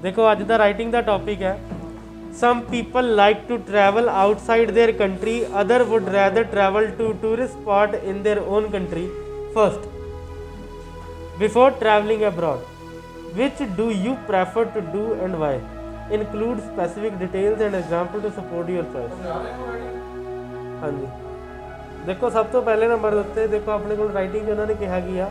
देखो अज दा राइटिंग दा टॉपिक है some people like to travel outside their country other would rather travel to tourist spot in their own country first before travelling abroad which do you prefer to do and why include specific details and example to support your choice. हाँ जी देखो सब तो पहले number ਦੇ ਉੱਤੇ देखो अपने को राइटिंग उन्होंने कहा कि आ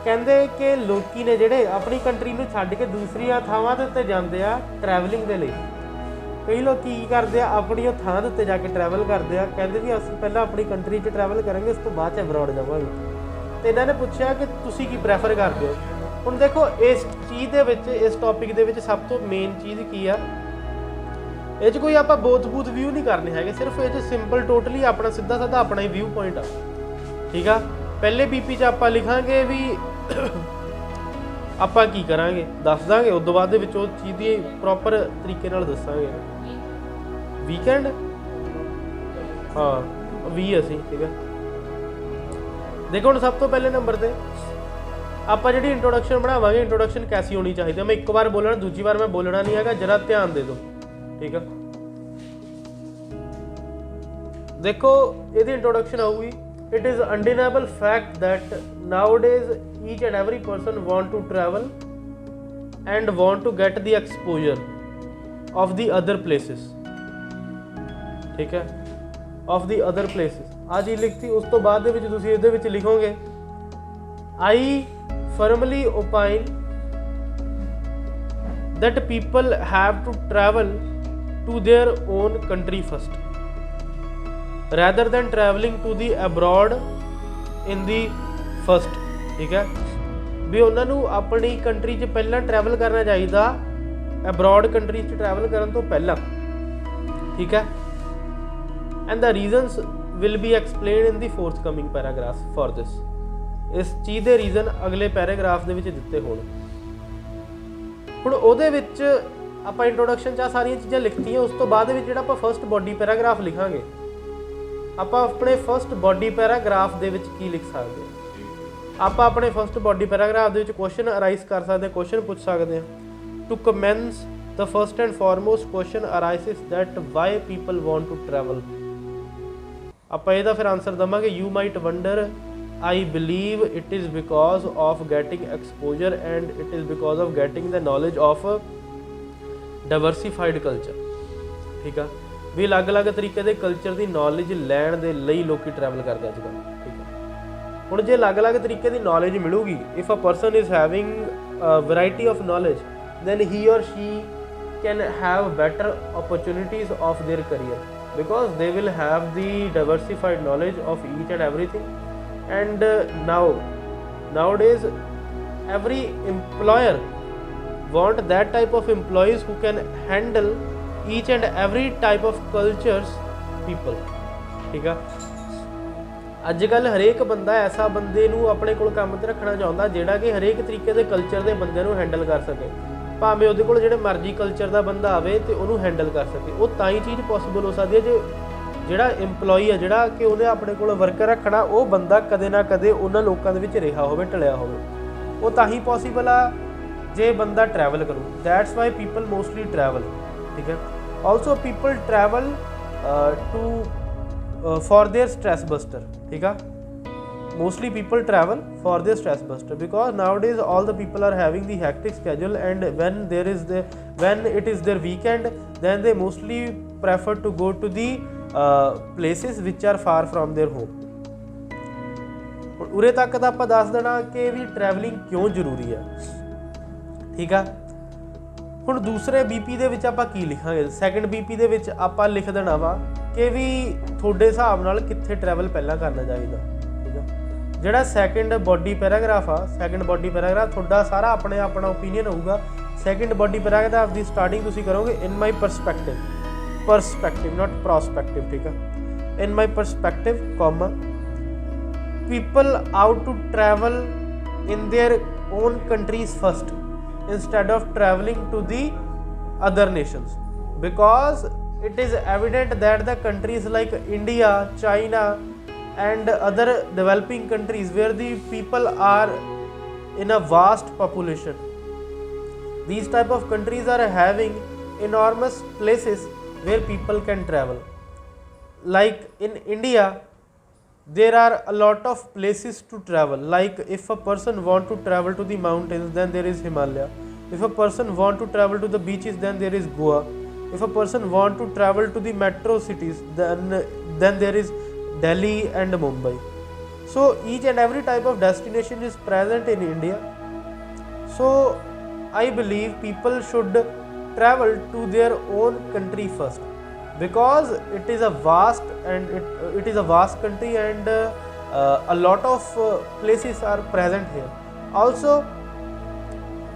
ਕਹਿੰਦੇ ਕਿ ਲੋਕੀ ਨੇ ਜਿਹੜੇ ਆਪਣੀ ਕੰਟਰੀ ਨੂੰ ਛੱਡ ਕੇ ਦੂਸਰੀਆਂ ਥਾਵਾਂ ਦੇ ਉੱਤੇ ਜਾਂਦੇ ਆ ਟਰੈਵਲਿੰਗ ਦੇ ਲਈ। ਕਈ ਲੋਕ ਕੀ ਕਰਦੇ ਆ ਆਪਣੀ ਉਹ ਥਾਂ ਦੇ ਉੱਤੇ ਜਾ ਕੇ ਟਰੈਵਲ ਕਰਦੇ ਆ, ਕਹਿੰਦੇ ਵੀ ਅਸੀਂ ਪਹਿਲਾਂ ਆਪਣੀ ਕੰਟਰੀ 'ਚ ਟਰੈਵਲ ਕਰਾਂਗੇ ਉਸ ਤੋਂ ਬਾਅਦ 'ਚ ਅਬਰੋਡ ਜਾਵਾਂਗੇ। ਅਤੇ ਇਹਨਾਂ ਨੇ ਪੁੱਛਿਆ ਕਿ ਤੁਸੀਂ ਕੀ ਪ੍ਰੈਫਰ ਕਰਦੇ ਹੋ। ਹੁਣ ਦੇਖੋ ਇਸ ਚੀਜ਼ ਦੇ ਵਿੱਚ ਇਸ ਟੌਪਿਕ ਦੇ ਵਿੱਚ ਸਭ ਤੋਂ ਮੇਨ ਚੀਜ਼ ਕੀ ਆ, ਇਹ 'ਚ ਕੋਈ ਆਪਾਂ ਬੋਥ ਵਿਊ ਨਹੀਂ ਕਰਨੇ ਹੈਗੇ, ਸਿਰਫ ਇਹ 'ਚ ਸਿੰਪਲ ਟੋਟਲੀ ਆਪਣਾ ਸਿੱਧਾ ਸਾਦਾ ਆਪਣਾ ਹੀ ਵਿਊ ਪੁਆਇੰਟ ਆ। ਠੀਕ ਆ, ਪਹਿਲੇ BP 'ਚ ਆਪਾਂ ਲਿਖਾਂਗੇ ਵੀ ਆਪਾਂ ਕੀ ਕਰਾਂਗੇ ਦੱਸ ਦਾਂਗੇ, ਉਸ ਤੋਂ ਬਾਅਦ ਦੇ ਵਿੱਚ ਉਹ ਚੀਜ਼ ਦੀ ਪ੍ਰੋਪਰ ਤਰੀਕੇ ਨਾਲ ਦੱਸਾਂਗੇ। ਵੀਕਐਂਡ ਹਾਂ ਵੀ ਅਸੀਂ ਠੀਕ ਹੈ। ਦੇਖੋ ਹੁਣ ਸਭ ਤੋਂ ਪਹਿਲੇ ਨੰਬਰ 'ਤੇ ਆਪਾਂ ਜਿਹੜੀ ਇੰਟਰੋਡਕਸ਼ਨ ਬਣਾਵਾਂਗੇ, ਇੰਟਰੋਡਕਸ਼ਨ ਕੈਸੀ ਹੋਣੀ ਚਾਹੀਦੀ ਹੈ। ਮੈਂ ਇੱਕ ਵਾਰ ਬੋਲਣਾ, ਦੂਜੀ ਵਾਰ ਮੈਂ ਬੋਲਣਾ ਨਹੀਂ ਹੈਗਾ, ਜਰਾ ਧਿਆਨ ਦੇ ਦਿਓ ਠੀਕ ਆ। ਦੇਖੋ ਇਹਦੀ ਇੰਟਰੋਡਕਸ਼ਨ ਆਊਗੀ, it is undeniable fact that nowadays each and every person want to travel and want to get the exposure of the other places। ठीक है, of the other places ਆ ਚੀਜ਼ ਲਿਖਤੀ। ਉਸ ਤੋਂ ਬਾਅਦ ਦੇ ਵਿੱਚ ਤੁਸੀਂ ਇਹਦੇ ਵਿੱਚ ਲਿਖੋਗੇ I firmly opine that people have to travel to their own country first rather than traveling to the abroad in the first। ठीक है, ਵੀ ਉਹਨਾਂ ਨੂੰ ਆਪਣੀ ਕੰਟਰੀ 'ਚ ਪਹਿਲਾਂ ਟਰੈਵਲ ਕਰਨਾ ਚਾਹੀਦਾ ਅਬਰੋਡ ਕੰਟਰੀ 'ਚ ਟਰੈਵਲ ਕਰਨ ਤੋਂ ਪਹਿਲਾਂ। ਠੀਕ ਹੈ, and the reasons will be explained in the forthcoming paragraph for this. ਇਸ ਚੀਜ਼ ਦੇ ਰੀਜ਼ਨ ਅਗਲੇ ਪੈਰਾਗ੍ਰਾਫ ਦੇ ਵਿੱਚ ਦਿੱਤੇ ਹੋਣ। ਹੁਣ ਉਹਦੇ ਵਿੱਚ ਆਪਾਂ ਇੰਟਰੋਡਕਸ਼ਨ 'ਚ ਆ ਸਾਰੀਆਂ ਚੀਜ਼ਾਂ ਲਿਖਤੀਆਂ। ਉਸ ਤੋਂ ਬਾਅਦ ਵਿੱਚ ਜਿਹੜਾ ਆਪਾਂ ਫਸਟ ਬੋਡੀ ਪੈਰਾਗ੍ਰਾਫ ਲਿਖਾਂਗੇ, ਆਪਾਂ ਆਪਣੇ ਫਸਟ ਬੋਡੀ ਪੈਰਾਗ੍ਰਾਫ ਦੇ ਵਿੱਚ ਕੀ ਲਿਖ ਸਕਦੇ ਹਾਂ। ਆਪਾਂ ਆਪਣੇ ਫਸਟ ਬੋਡੀ ਪੈਰਾਗ੍ਰਾਫ ਦੇ ਵਿੱਚ ਕੁਐਸਚਨ ਅਰਾਈਜ਼ ਕਰ ਸਕਦੇ ਹਾਂ, ਕੁਐਸਚਨ ਪੁੱਛ ਸਕਦੇ ਹਾਂ। To commence the first and foremost question arises that why people want to travel. ਆਪਾਂ ਇਹਦਾ ਫਿਰ ਆਨਸਰ ਦੇਵਾਂਗੇ you might wonder I believe it is because of getting exposure and it is because of getting the knowledge of diversified culture. ਠੀਕ ਆ, ਵੀ ਅਲੱਗ-ਅਲੱਗ ਤਰੀਕੇ ਦੇ culture ਦੀ knowledge ਲੈਣ ਦੇ ਲਈ ਲੋਕੀ ਟਰੈਵਲ ਕਰਦੇ ਅੱਜ ਕੱਲ੍ਹ। ਠੀਕ ਹੈ, ਹੁਣ ਜੇ ਅਲੱਗ-ਅਲੱਗ ਤਰੀਕੇ ਦੀ ਨੌਲੇਜ ਮਿਲੂਗੀ, if a person is having variety of knowledge then he or she can have better opportunities of their career because they will have the diversified knowledge of each and everything। And nowadays every employer want that type of employees who can handle each and every type of cultures people। ठीक है, ਅੱਜ ਕੱਲ੍ਹ ਹਰੇਕ ਬੰਦਾ ਐਸਾ ਬੰਦੇ ਨੂੰ ਆਪਣੇ ਕੋਲ ਕੰਮ 'ਤੇ ਰੱਖਣਾ ਚਾਹੁੰਦਾ ਜਿਹੜਾ ਕਿ ਹਰੇਕ ਤਰੀਕੇ ਦੇ ਕਲਚਰ ਦੇ ਬੰਦਿਆਂ ਨੂੰ ਹੈਂਡਲ ਕਰ ਸਕੇ। ਭਾਵੇਂ ਉਹਦੇ ਕੋਲ ਜਿਹੜੇ ਮਰਜ਼ੀ ਕਲਚਰ ਦਾ ਬੰਦਾ ਆਵੇ ਅਤੇ ਉਹਨੂੰ ਹੈਂਡਲ ਕਰ ਸਕੇ। ਉਹ ਤਾਂ ਹੀ ਚੀਜ਼ ਪੋਸੀਬਲ ਹੋ ਸਕਦੀ ਹੈ ਜੇ ਜਿਹੜਾ ਇੰਪਲੋਈ ਆ, ਜਿਹੜਾ ਕਿ ਉਹਨੇ ਆਪਣੇ ਕੋਲ ਵਰਕਰ ਰੱਖਣਾ, ਉਹ ਬੰਦਾ ਕਦੇ ਨਾ ਕਦੇ ਉਹਨਾਂ ਲੋਕਾਂ ਦੇ ਵਿੱਚ ਰਿਹਾ ਹੋਵੇ, ਢਲਿਆ ਹੋਵੇ। ਉਹ ਤਾਂ ਹੀ ਪੋਸੀਬਲ ਆ ਜੇ ਬੰਦਾ ਟਰੈਵਲ ਕਰੂ। That's why people mostly travel. ਠੀਕ ਹੈ, also people travel to for their stress buster. ठीक है, mostly people travel for their stress buster because nowadays all the people are having the hectic schedule, and when it is their weekend then they mostly prefer to go to the places which are far from their home। ਉਰੇ ਤੱਕ ਤਾਂ ਆਪਾਂ ਦੱਸ ਦੇਣਾ ਕਿ ਵੀ travelling ਕਿਉਂ ਜ਼ਰੂਰੀ ਹੈ। ਠੀਕ ਆ, ਹੁਣ ਦੂਸਰੇ BP ਦੇ ਵਿੱਚ ਆਪਾਂ ਕੀ ਲਿਖਾਂਗੇ। ਸੈਕੰਡ BP ਦੇ ਵਿੱਚ ਆਪਾਂ ਲਿਖ ਦੇਣਾ ਵਾ ਕਿ ਵੀ ਤੁਹਾਡੇ ਹਿਸਾਬ ਨਾਲ ਕਿੱਥੇ ਟਰੈਵਲ ਪਹਿਲਾਂ ਕਰਨਾ ਚਾਹੀਦਾ। ਠੀਕ ਆ, ਜਿਹੜਾ ਸੈਕਿੰਡ ਬੋਡੀ ਪੈਰਾਗ੍ਰਾਫ ਆ, ਸੈਕਿੰਡ ਬੋਡੀ ਪੈਰਾਗ੍ਰਾਫ ਤੁਹਾਡਾ ਸਾਰਾ ਆਪਣਾ ਓਪੀਨੀਅਨ ਹੋਊਗਾ। ਸੈਕਿੰਡ ਬੋਡੀ ਪੈਰਾਗ੍ਰਾਫ ਦੀ ਸਟਾਰਟਿੰਗ ਤੁਸੀਂ ਕਰੋਗੇ in my perspective not prospective. ਠੀਕ ਆ, in my perspective comma people ought to travel in their own countries first instead of traveling to the other nations because it is evident that the countries like India, China and other developing countries where the people are in a vast population, These type of countries are having enormous places where people can travel. Like in India, there are a lot of places to travel. Like if a person want to travel to the mountains, then there is Himalaya. If a person want to travel to the beaches, then there is Goa. If a person want to travel to the metro cities, then there is Delhi and Mumbai. So each and every type of destination is present in India. So I believe people should travel to their own country first, because it is a vast and it is a vast country, and a lot of places are present here. Also,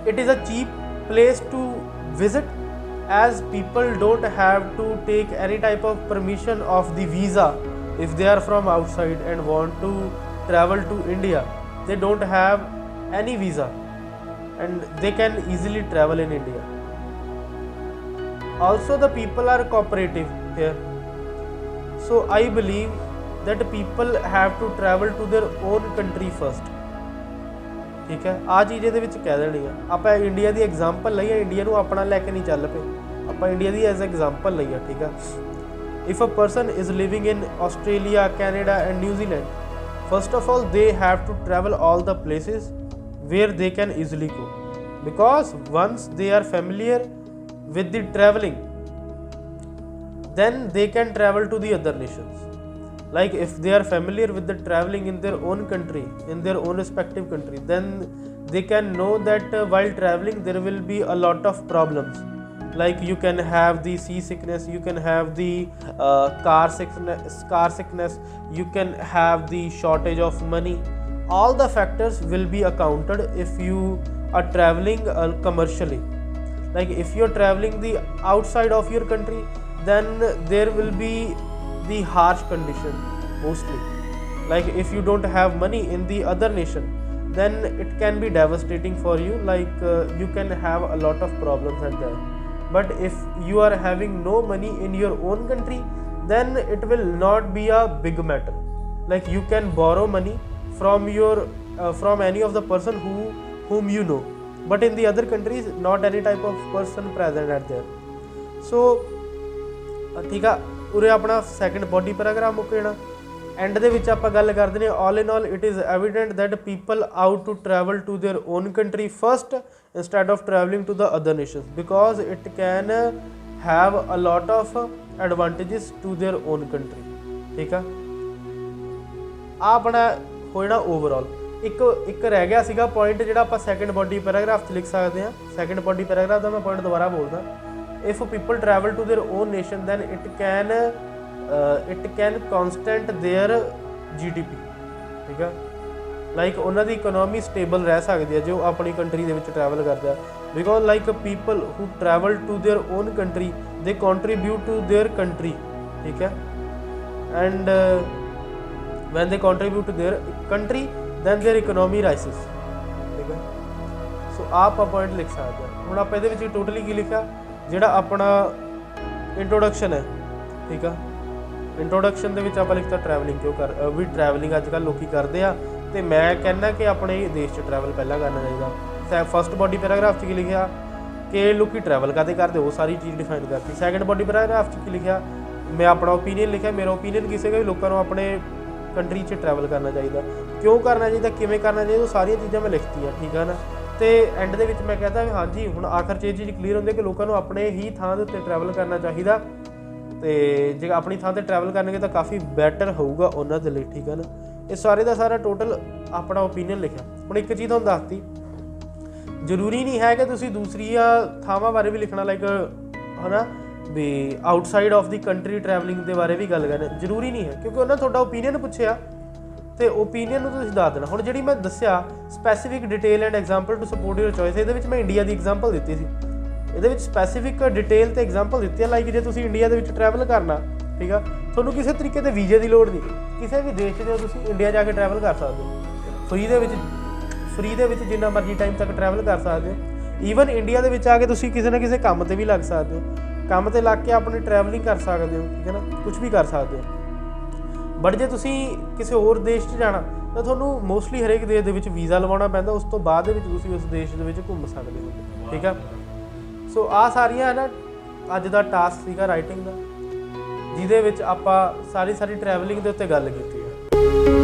it is a cheap place to visit, as people don't have to take any type of permission of the visa if they are from outside and want to travel to India. They don't have any visa and they can easily travel in India. Also, the people are cooperative here. So I believe that people have to travel to their own country first. ठीक है, ਆ ਚੀਜ਼ ਇਹਦੇ ਵਿੱਚ ਕਹਿ ਦੇਣੀ ਆ। ਆਪਾਂ ਇੰਡੀਆ ਦੀ ਐਗਜ਼ਾਮਪਲ ਲਈ ਆ, ਇੰਡੀਆ ਨੂੰ ਆਪਣਾ ਲੈ ਕੇ ਨਹੀਂ ਚੱਲ ਪਏ, ਆਪਾਂ ਇੰਡੀਆ ਦੀ ਐਜ਼ ਐਗਜ਼ਾਮਪਲ ਲਈ ਆ। ਠੀਕ ਆ, if a person is living in Australia, Canada and New Zealand, first of all they have to travel all the places where they can easily go, because once they are familiar with the traveling, then they can travel to the other nations. Like if they are familiar with the traveling in their own country, in their own respective country, then they can know that while traveling there will be a lot of problems. Like you can have the seasickness, you can have the car sickness, you can have the shortage of money. All the factors will be accounted if you are traveling commercially. Like if you are traveling the outside of your country, then there will be the harsh condition mostly. Like if you don't have money in the other nation, then it can be devastating for you. Like you can have a lot of problems at that. But if you are having no money in your own country, then it will not be a big matter. Like you can borrow money from your from any of the person whom you know, but in the other countries not any type of person present at there. So ठीक है, ਉਰੇ ਆਪਣਾ second body paragraph ਮੁੱਕ ਜਾਣਾ। And ਦੇ ਵਿੱਚ ਆਪਾਂ ਗੱਲ ਕਰਦੇ ਨੇ, all in all it is evident that people ought to travel to their own country first instead of traveling to the other nations, because it can have a lot of advantages to their own country. ਠੀਕ ਆ, ਆ ਆਪਣਾ ਹੋ ਜਾਣਾ overall. ਇੱਕ ਰਹਿ ਗਿਆ ਸੀਗਾ ਪੁਆਇੰਟ ਜਿਹੜਾ ਆਪਾਂ ਸੈਕਿੰਡ ਬੋਡੀ ਪੈਰਾਗ੍ਰਾਫ 'ਚ ਲਿਖ ਸਕਦੇ ਹਾਂ। ਸੈਕਿੰਡ ਬੋਡੀ ਪੈਰਾਗ੍ਰਾਫ ਦਾ ਮੈਂ ਪੁਆਇੰਟ ਦੁਬਾਰਾ ਬੋਲਦਾ। if people travel to their own nation, then it can constant their GDP. ਠੀਕ ਆ, ਲਾਈਕ ਉਹਨਾਂ ਦੀ ਇਕਨੋਮੀ ਸਟੇਬਲ ਰਹਿ ਸਕਦੀ ਹੈ ਜੋ ਆਪਣੀ ਕੰਟਰੀ ਦੇ ਵਿੱਚ ਟਰੈਵਲ ਕਰਦਾ। Because like people who travel to their own country, they contribute to their country. ਠੀਕ ਹੈ, and when they contribute to their country, then their economy rises. ਠੀਕ ਹੈ, ਸੋ ਆਪ ਪੁਆਇੰਟ ਲਿਖ ਸਕਦੇ ਹਾਂ। ਹੁਣ ਆਪਾਂ ਇਹਦੇ ਵਿੱਚ ਟੋਟਲੀ ਕੀ ਲਿਖਿਆ, ਜਿਹੜਾ ਆਪਣਾ ਇੰਟਰੋਡਕਸ਼ਨ ਹੈ। ਠੀਕ ਆ, ਇੰਟਰੋਡਕਸ਼ਨ ਦੇ ਵਿੱਚ ਆਪਾਂ ਲਿਖਤਾ ਟਰੈਵਲਿੰਗ ਕਿਉਂ ਵੀ ਟਰੈਵਲਿੰਗ ਅੱਜ ਕੱਲ੍ਹ ਲੋਕੀ ਕਰਦੇ ਆ, ਅਤੇ ਮੈਂ ਕਹਿੰਦਾ ਕਿ ਆਪਣੇ ਦੇਸ਼ 'ਚ ਟਰੈਵਲ ਪਹਿਲਾਂ ਕਰਨਾ ਚਾਹੀਦਾ। ਫਸਟ ਬੋਡੀ ਪੈਰਾਗ੍ਰਾਫ 'ਚ ਕੀ ਲਿਖਿਆ ਕਿ ਲੋਕੀ ਟਰੈਵਲ ਕਾਹਦੇ ਕਰਦੇ, ਉਹ ਸਾਰੀ ਚੀਜ਼ ਡਿਫਾਈਨ ਕਰਤੀ। ਸੈਕਿੰਡ ਬੋਡੀ ਪੈਰਾਗ੍ਰਾਫ 'ਚ ਕੀ ਲਿਖਿਆ, ਮੈਂ ਆਪਣਾ ਓਪੀਨੀਅਨ ਲਿਖਿਆ। ਮੇਰਾ ਓਪੀਨੀਅਨ ਕਿਸੇ ਵੀ ਲੋਕਾਂ ਨੂੰ ਆਪਣੇ ਕੰਟਰੀ 'ਚ ਟਰੈਵਲ ਕਰਨਾ ਚਾਹੀਦਾ, ਕਿਉਂ ਕਰਨਾ ਚਾਹੀਦਾ, ਕਿਵੇਂ ਕਰਨਾ ਚਾਹੀਦਾ, ਉਹ ਸਾਰੀਆਂ ਚੀਜ਼ਾਂ ਮੈਂ ਲਿਖਤੀਆਂ। ਠੀਕ ਆ ਨਾ, ਅਤੇ ਐਂਡ ਦੇ ਵਿੱਚ ਮੈਂ ਕਹਿੰਦਾ ਵੀ ਹਾਂਜੀ ਹੁਣ ਆਖਰ 'ਚ ਇਹ ਚੀਜ਼ ਕਲੀਅਰ ਹੁੰਦੀ ਕਿ ਲੋਕਾਂ ਨੂੰ ਆਪਣੇ ਹੀ ਥਾਂ ਦੇ ਉੱਤੇ ਟਰੈਵਲ ਕਰਨਾ ਚਾਹੀਦਾ, ਅਤੇ ਜੇ ਆਪਣੀ ਥਾਂ 'ਤੇ ਟਰੈਵਲ ਕਰਨਗੇ ਤਾਂ ਕਾਫੀ ਬੈਟਰ ਹੋਊਗਾ ਉਹਨਾਂ ਦੇ ਲਈ। ਠੀਕ ਹੈ ਨਾ, ਇਹ ਸਾਰੇ ਦਾ ਸਾਰਾ ਟੋਟਲ ਆਪਣਾ ਓਪੀਨੀਅਨ ਲਿਖਿਆ। ਹੁਣ ਇੱਕ ਚੀਜ਼ ਤੁਹਾਨੂੰ ਦੱਸਤੀ, ਜ਼ਰੂਰੀ ਨਹੀਂ ਹੈ ਕਿ ਤੁਸੀਂ ਦੂਸਰੀਆਂ ਥਾਵਾਂ ਬਾਰੇ ਵੀ ਲਿਖਣਾ, ਲਾਈਕ ਹੈ ਨਾ ਵੀ outside of the country travelling ਦੇ ਬਾਰੇ ਵੀ ਗੱਲ ਕਰਨੀ, ਜ਼ਰੂਰੀ ਨਹੀਂ ਹੈ, ਕਿਉਂਕਿ ਉਹਨਾਂ ਤੁਹਾਡਾ ਓਪੀਨੀਅਨ ਪੁੱਛਿਆ ਅਤੇ ਓਪੀਨੀਅਨ ਨੂੰ ਤੁਸੀਂ ਦੱਸ ਦੇਣਾ। ਹੁਣ ਜਿਹੜੀ ਮੈਂ ਦੱਸਿਆ specific detail and example to support your choice, ਇਹਦੇ ਵਿੱਚ ਮੈਂ ਇੰਡੀਆ ਦੀ ਐਗਜ਼ਾਮਪਲ ਦਿੱਤੀ ਸੀ। ਇਹਦੇ ਵਿੱਚ ਸਪੈਸੀਫਿਕ ਡਿਟੇਲ ਅਤੇ ਐਗਜ਼ਾਮਪਲ ਦਿੱਤੀ ਹੈ। ਲਾਈਕ ਜੇ ਤੁਸੀਂ ਇੰਡੀਆ ਦੇ ਵਿੱਚ ਟਰੈਵਲ ਕਰਨਾ, ਠੀਕ ਆ, ਤੁਹਾਨੂੰ ਕਿਸੇ ਤਰੀਕੇ ਦੇ ਵੀਜ਼ੇ ਦੀ ਲੋੜ ਨਹੀਂ, ਕਿਸੇ ਵੀ ਦੇਸ਼ 'ਚ ਤੁਸੀਂ ਇੰਡੀਆ ਜਾ ਕੇ ਟਰੈਵਲ ਕਰ ਸਕਦੇ ਹੋ ਫਰੀ ਦੇ ਵਿੱਚ ਜਿੰਨਾ ਮਰਜ਼ੀ ਟਾਈਮ ਤੱਕ ਟਰੈਵਲ ਕਰ ਸਕਦੇ ਹੋ। ਈਵਨ ਇੰਡੀਆ ਦੇ ਵਿੱਚ ਆ ਕੇ ਤੁਸੀਂ ਕਿਸੇ ਨਾ ਕਿਸੇ ਕੰਮ 'ਤੇ ਵੀ ਲੱਗ ਸਕਦੇ ਹੋ, ਕੰਮ 'ਤੇ ਲੱਗ ਕੇ ਆਪਣੀ ਟਰੈਵਲਿੰਗ ਕਰ ਸਕਦੇ ਹੋ। ਠੀਕ ਹੈ ਨਾ, ਕੁਛ ਵੀ ਕਰ ਸਕਦੇ ਹੋ। ਬਟ ਜੇ ਤੁਸੀਂ ਕਿਸੇ ਹੋਰ ਦੇਸ਼ 'ਚ ਜਾਣਾ ਤਾਂ ਤੁਹਾਨੂੰ ਮੋਸਟਲੀ ਹਰੇਕ ਦੇਸ਼ ਦੇ ਵਿੱਚ ਵੀਜ਼ਾ ਲਵਾਉਣਾ ਪੈਂਦਾ, ਉਸ ਤੋਂ ਬਾਅਦ ਦੇ ਵਿੱਚ ਤੁਸੀਂ ਉਸ ਦੇਸ਼ ਦੇ ਵਿੱਚ ਘੁੰਮ ਸਕਦੇ ਹੋ। ਠੀਕ ਆ, ਸੋ ਆਹ ਸਾਰੀਆਂ ਹੈ ਨਾ ਅੱਜ ਦਾ ਟਾਸਕ ਸੀਗਾ ਰਾਈਟਿੰਗ ਦਾ, ਜਿਹਦੇ ਵਿੱਚ ਆਪਾਂ ਸਾਰੀ ਟਰੈਵਲਿੰਗ ਦੇ ਉੱਤੇ ਗੱਲ ਕੀਤੀ ਹੈ।